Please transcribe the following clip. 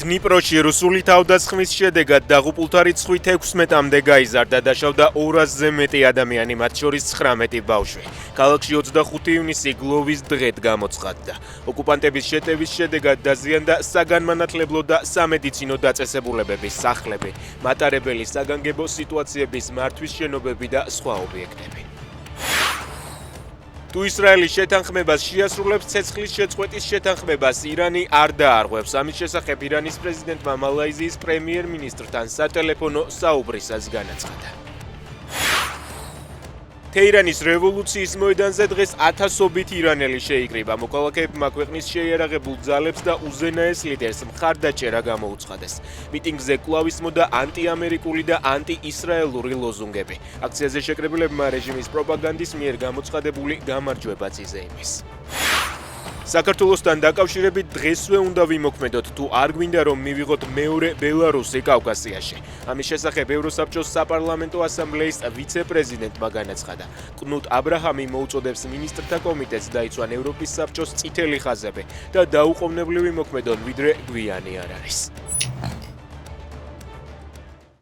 დნიპროში რუსული თავდასხმის შედეგად დაღუპულთა რიცხვი 16-მდე გაიზარდა და დაშავდა 200-ზე მეტი ადამიანი, მათ შორის 19 ბავშვი. ქალაქში 25 ივნისი გლოვის დღედ გამოცხადდა. ოკუპანტების შეტევის შედეგად დაზიანდა საგანმანათლებლო და სამედიცინო დაწესებულებები, სახლები, მატარებელი საგანგებო სიტუაციების მართვის შენობები და სხვა ობიექტები. თუ ისრაელი შეთანხმებას შეასრულებს ცეცხლის შეწყვეტის შეთანხმებას, ირანი არ დაარღვევს. ამის შესახებ ირანის პრეზიდენტმა მალაიზიის პრემიერ-მინისტრთან სატელეფონო საუბრისას განაცხადა. თეირანის რევოლუციის მოედანზე დღეს ათასობით ირანელი შეიკრიბა. მოქალაქეებმა ქვეყნის შეიარაღებულ ძალებს და უზენაეს ლიდერს მხარდაჭერა გამოუცხადეს. მიტინგზე კვლავ ისმოდა ანტიამერიკული და ანტიისრაელური ლოზუნგები. აქციაზე შეკრებილებმა რეჟიმის პროპაგანდის მიერ გამოცხადებული გამარჯვებაც იზეიმეს. საქართველოსთან დაკავშირებით დღესვე უნდა ვიმოქმედოთ, თუ არ გვინდა რომ მივიღოთ მეორე ბელარუსი კავკასიაში. ამის შესახებ ევროსაბჭოს საპარლამენტო ასამბლეის ვიცე-პრეზიდენტმა განაცხადა. კნუტ აბრაჰამი მოუწოდებს მინისტრთა კომიტეტს დაიცვან ევროპის საბჭოს წითელი ხაზები და დაუყოვნებლივ იმოქმედონ, ვიდრე გვიანი არ არის.